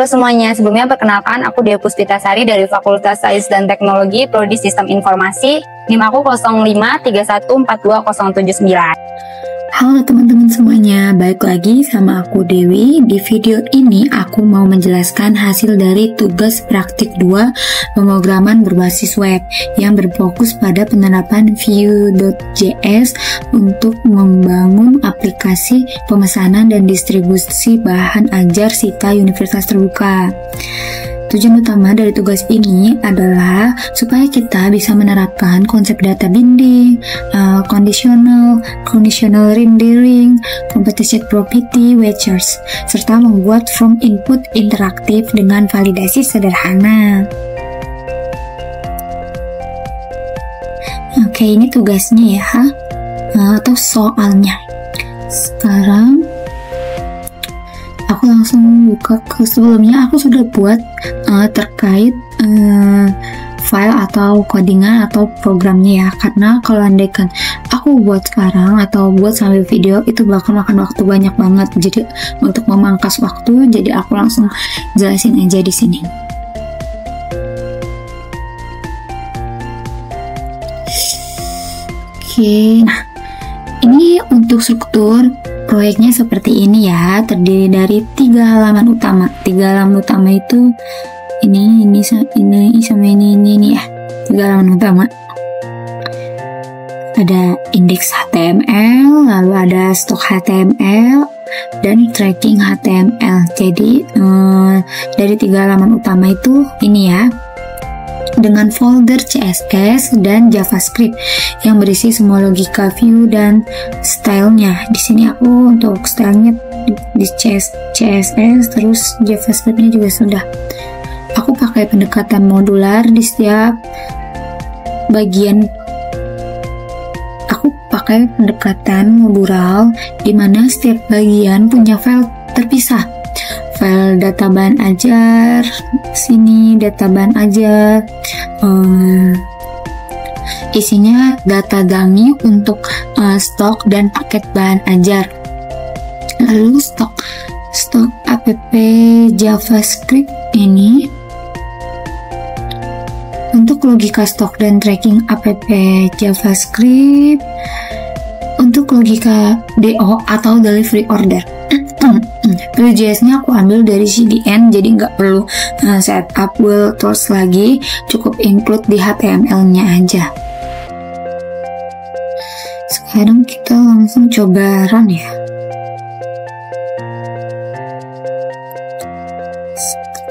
semuanya, sebelumnya perkenalkan aku Dea Puspitasari dari Fakultas Sains dan Teknologi Prodi Sistem Informasi. NIM aku 0531420079. Halo teman-teman semuanya, balik lagi sama aku Dewi. Di video ini aku mau menjelaskan hasil dari tugas praktik 2 pemrograman berbasis web yang berfokus pada penerapan Vue.js untuk membangun aplikasi pemesanan dan distribusi bahan ajar SITA Universitas Terbuka. Tujuan utama dari tugas ini adalah supaya kita bisa menerapkan konsep data binding, conditional rendering, competition property, wechers, serta membuat form input interaktif dengan validasi sederhana. Oke, ini tugasnya ya, atau soalnya. Sekarang aku langsung buka ke sebelumnya aku sudah buat terkait file atau codingan atau programnya ya, karena kalau andaikan aku buat sekarang atau buat sambil video itu bakal makan waktu banyak banget, jadi untuk memangkas waktu jadi aku langsung jelasin aja di sini. Oke, nah ini untuk struktur proyeknya seperti ini ya, terdiri dari 3 halaman utama. 3 halaman utama itu ini sama ini ya. 3 halaman utama. Ada indeks HTML, lalu ada stok HTML dan tracking HTML. Jadi dari 3 halaman utama itu ini ya, dengan folder CSS dan JavaScript yang berisi semua logika view dan stylenya. Di sini aku untuk stylenya di CSS, terus JavaScriptnya juga sudah. Aku pakai pendekatan modular di setiap bagian. Aku pakai pendekatan modular di mana setiap bagian punya file terpisah. File data bahan ajar, sini data bahan ajar, isinya data dummy untuk stok dan paket bahan ajar. Lalu stok app JavaScript ini untuk logika stok dan tracking app JavaScript, untuk logika DO atau delivery order. Vue.js-nya aku ambil dari CDN, jadi nggak perlu setup build tools lagi, cukup include di HTML-nya aja. Sekarang kita langsung coba run ya.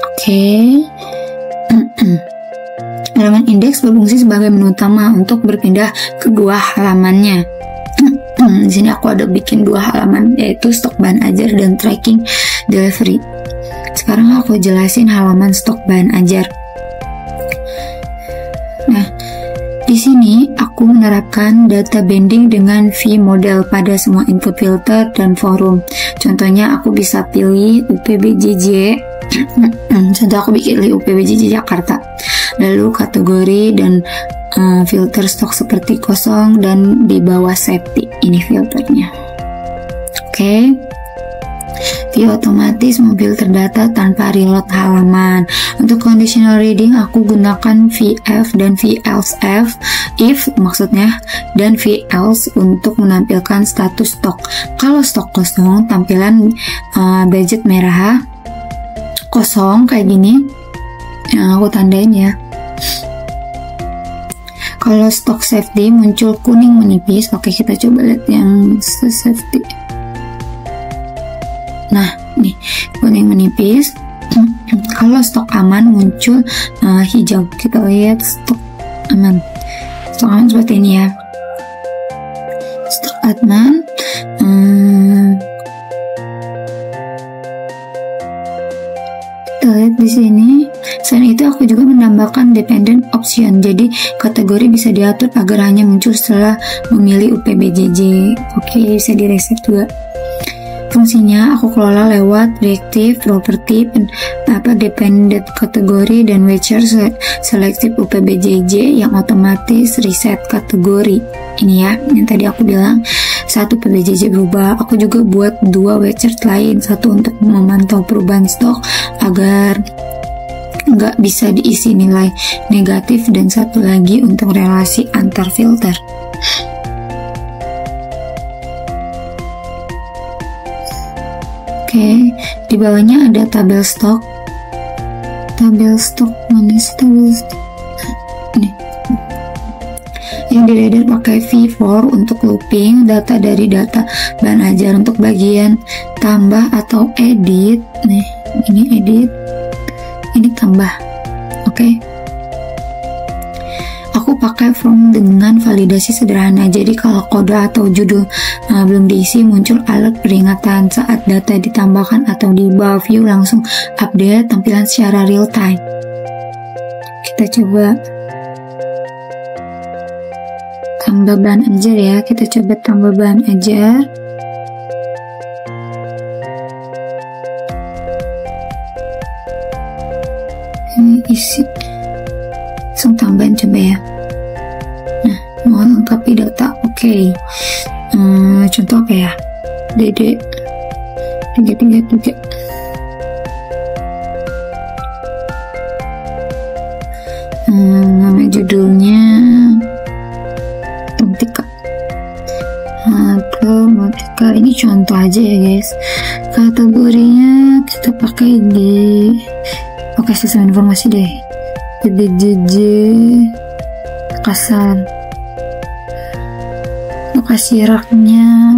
Oke. Halaman indeks berfungsi sebagai menu utama untuk berpindah ke 2 halamannya. Di sini aku ada bikin 2 halaman, yaitu stok bahan ajar dan tracking delivery. Sekarang aku jelasin halaman stok bahan ajar. Nah, di sini aku menerapkan data binding dengan V-model pada semua input filter dan forum. Contohnya aku bisa pilih UPBJJ. Contoh aku pilih UPBJJ Jakarta. Lalu kategori dan filter stok seperti kosong dan di bawah safety, ini filternya. Oke. View otomatis memfilter data tanpa reload halaman. Untuk conditional reading aku gunakan VF dan VElse if maksudnya, dan VElse untuk menampilkan status stok. Kalau stok kosong, tampilan budget merah kosong kayak gini. Yang aku tandain ya. Kalau stok safety muncul kuning menipis. Oke, kita coba lihat yang safety. Nah, nih kuning menipis. Kalau stok aman muncul hijau. Kita lihat stok aman. Stok aman seperti ini ya. Stok aman. Kita lihat di sini. Selain itu aku juga menambahkan dependent option, jadi kategori bisa diatur agar hanya muncul setelah memilih UPBJJ. Oke, bisa direset juga. Fungsinya aku kelola lewat reactive, property, dependent kategori, dan wager selective UPBJJ yang otomatis reset kategori. Ini ya, yang tadi aku bilang, satu PBJJ berubah. Aku juga buat 2 wager lain, satu untuk memantau perubahan stok agar nggak bisa diisi nilai negatif, dan satu lagi untuk relasi antar filter. Oke, di bawahnya ada tabel stok. Tabel stok mana sih tabel stok? Ini. Yang di-reader pakai V4 untuk looping data dari data bahan ajar. Untuk bagian tambah atau edit, nih, ini edit, ini tambah. Oke. Aku pakai form dengan validasi sederhana. Jadi kalau kode atau judul belum diisi, muncul alert peringatan saat data ditambahkan, atau di bawah view langsung update tampilan secara real time. Kita coba tambah bahan ajar ya. Kita coba tambah bahan ajar. Ini isi. Langsung tambahin coba ya. Nah, mau lengkapi data. Oke. Contoh apa ya? DD 333. Nama judulnya matematika. Ini contoh aja ya guys. Kategorinya kita pakai oke, sistem informasi deh. PBJJ kasar. Lokasi raknya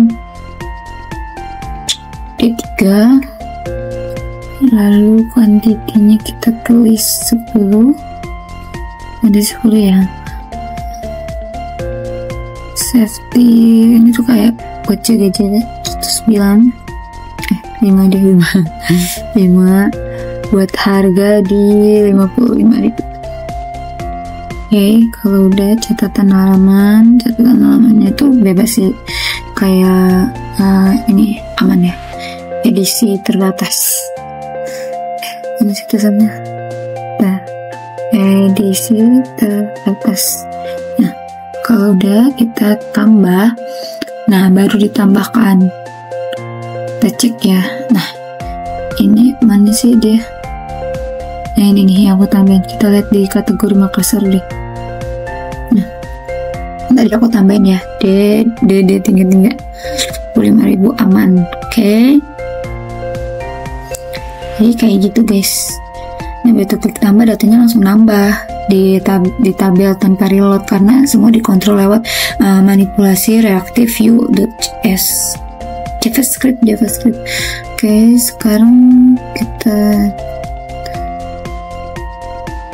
D3, lalu kuantitinya kita tulis 10, ada 10 ya. Safety ini tuh kayak buat jaga-jaga, 9 5 deh, 5 buat harga di 55.000. Oke, kalau udah catatan halamannya tuh bebas sih, kayak ini aman ya, edisi terbatas. Ini tulisannya, nah, edisi terbatas. Nah, kalau udah kita tambah, nah baru ditambahkan. Kita cek ya. Nah, ini mana sih dia? Nah ini nih yang aku tambahin. Kita lihat di kategori Makassar deh. Nah, tadi aku tambahin ya, DD 55.000 aman. Oke. Jadi kayak gitu guys. Nah, begitu klik tambah, datanya langsung nambah di tabel tanpa reload, karena semua dikontrol lewat manipulasi reactive view.js JavaScript. Oke, sekarang kita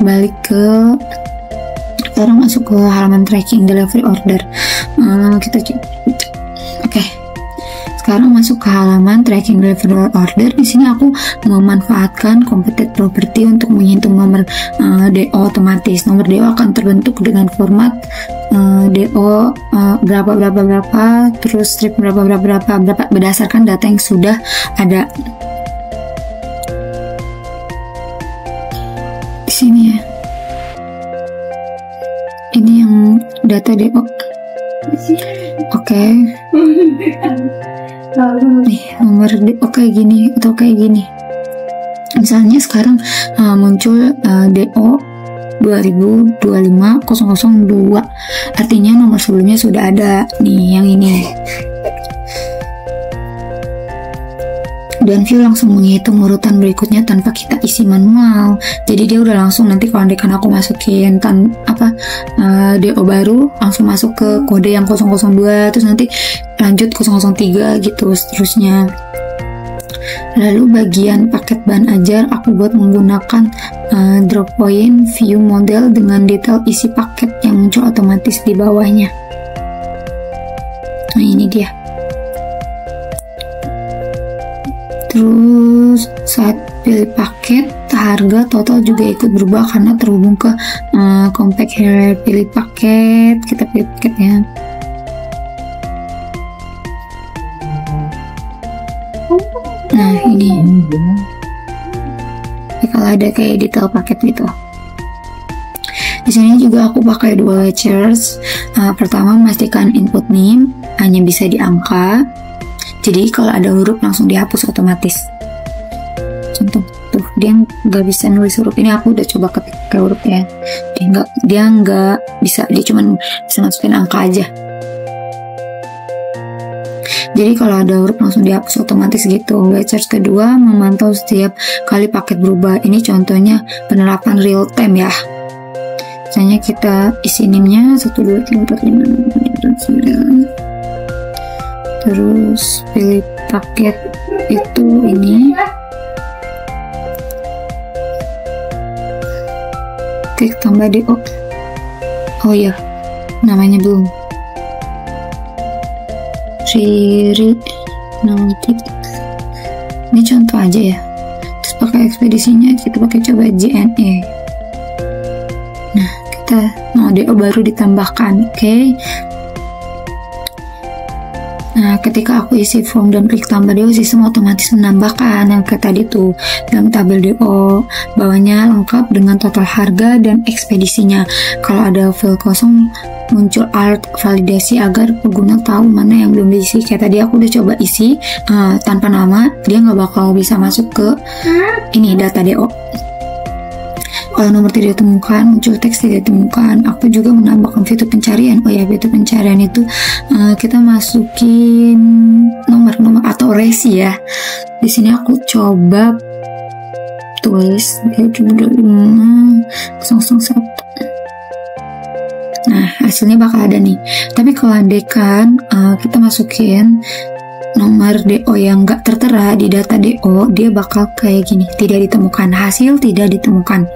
balik sekarang masuk ke halaman tracking delivery order. Kita cek. Oke. Sekarang masuk ke halaman tracking delivery order. Di sini aku memanfaatkan computed property untuk menghitung nomor DO otomatis. Nomor DO akan terbentuk dengan format DO berapa, terus strip berapa berdasarkan data yang sudah ada di sini ya. Ini yang data DO. Oke. Nih, nomor DO kayak gini atau kayak gini. Misalnya sekarang muncul DO 2025-002, artinya nomor sebelumnya sudah ada nih, yang ini. Dan view langsung menghitung urutan berikutnya tanpa kita isi manual. Jadi dia udah langsung, nanti kalau aku masukin DO baru, langsung masuk ke kode yang 002, terus nanti lanjut 003 gitu seterusnya. Lalu bagian paket bahan ajar aku buat menggunakan drop point view model dengan detail isi paket yang muncul otomatis di bawahnya. Nah ini dia. Terus saat pilih paket, harga total juga ikut berubah karena terhubung ke compact here. Pilih paket, kita pilih paketnya. Nah ini kalau ada kayak detail paket gitu. Di sini juga aku pakai dua lectures. Pertama, memastikan input name hanya bisa di angka. Jadi kalau ada huruf langsung dihapus otomatis. Contoh tuh, dia nggak bisa nulis huruf ini. Aku udah coba ketik ke huruf ya. Dia nggak bisa. Dia cuma bisa masukin angka aja. Jadi kalau ada huruf langsung dihapus otomatis gitu. Lectures kedua, memantau setiap kali paket berubah. Ini contohnya penerapan real time ya. Misalnya kita isi name-nya 1, 2, 3, 4, 5, 6, 7, 8, 9. Terus pilih paket itu ini. Klik tambah DO. Oh ya, namanya belum. Riri nanti. Ini contoh aja ya. Terus pakai ekspedisinya kita pakai coba JNE. DO baru ditambahkan, oke. Nah, ketika aku isi form dan klik tambah DO, sistem otomatis menambahkan yang kayak tadi tuh dalam tabel DO, bawahnya lengkap dengan total harga dan ekspedisinya. Kalau ada file kosong, muncul alert validasi agar pengguna tahu mana yang belum diisi. Kayak tadi aku udah coba isi tanpa nama, dia nggak bakal bisa masuk ke ini data DO. Kalau nomor tidak ditemukan, muncul teks tidak ditemukan. Aku juga menambahkan fitur pencarian. Oh ya, fitur pencarian itu kita masukin nomor atau resi ya. Di sini aku coba tulis 001. Nah, hasilnya bakal ada nih. Tapi kalau andekan kita masukin nomor DO yang nggak tertera di data DO, dia bakal kayak gini, tidak ditemukan, hasil tidak ditemukan.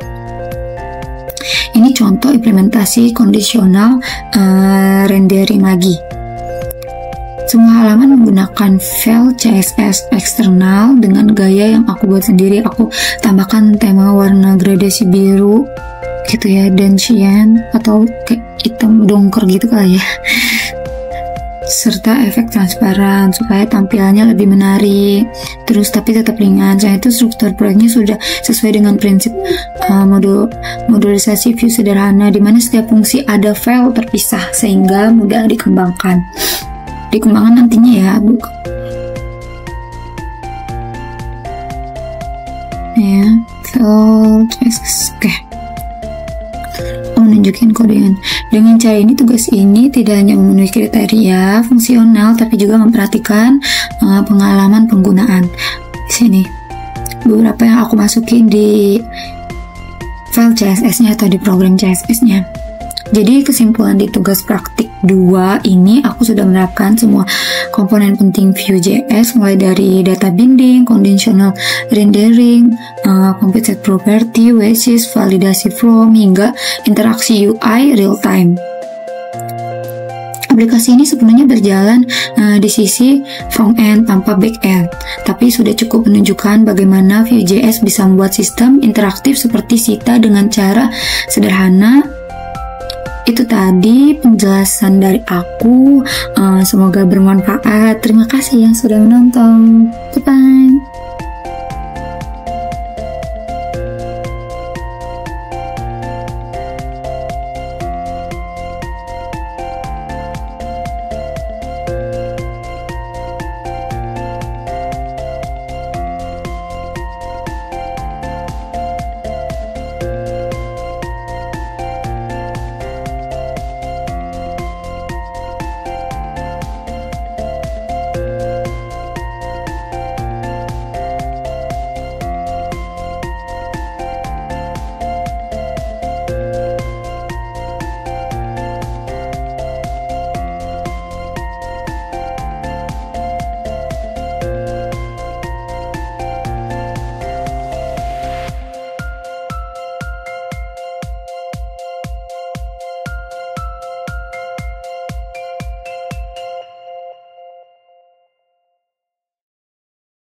Ini contoh implementasi kondisional rendering lagi. Semua halaman menggunakan file CSS eksternal dengan gaya yang aku buat sendiri. Aku tambahkan tema warna gradasi biru gitu ya, dan cyan atau kayak hitam dongker gitu kali ya. Serta efek transparan supaya tampilannya lebih menarik, terus tapi tetap ringan. Saya itu struktur proyeknya sudah sesuai dengan prinsip modulisasi view sederhana, di mana setiap fungsi ada file terpisah sehingga mudah dikembangkan nantinya ya, ya file CSS. Oke. Menunjukkan kode dengan cara ini. Tugas ini tidak hanya memenuhi kriteria fungsional tapi juga memperhatikan pengalaman penggunaan. Di sini beberapa yang aku masukin di file CSS-nya atau di program CSS-nya. Jadi kesimpulan di tugas praktik 2 ini, aku sudah menerapkan semua komponen penting Vue.js, mulai dari data binding, conditional rendering, complete set property, wedges, validasi form, hingga interaksi UI real time. Aplikasi ini sepenuhnya berjalan di sisi front end tanpa back end, tapi sudah cukup menunjukkan bagaimana Vue.js bisa membuat sistem interaktif seperti Sita dengan cara sederhana. Itu tadi penjelasan dari aku, semoga bermanfaat. Terima kasih yang sudah menonton. Bye-bye.